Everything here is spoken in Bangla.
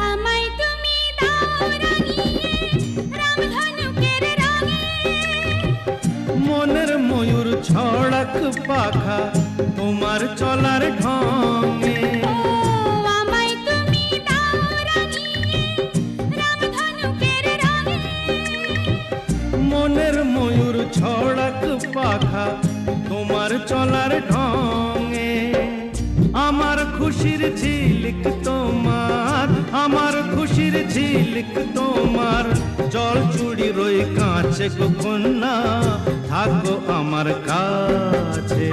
আমায় তুমি দাও রাঙিয়ে রামধনুকের রঙে। মনের ময়ূর ছড়াক পাখা তোমার চলার ঢঙে। ও আমায় তুমি দাও রাঙিয়ে রামধনুকের রঙে। মনের ময়ূর ছড়াক পাখা তোমার চলার ঢঙে। আমার খুশির ঝিলিক তোমার, আমার খুশির ঝিলিক তোমার। জল চুড়ি রই কাছে গো কন্যা, থাকো আমার কাছে।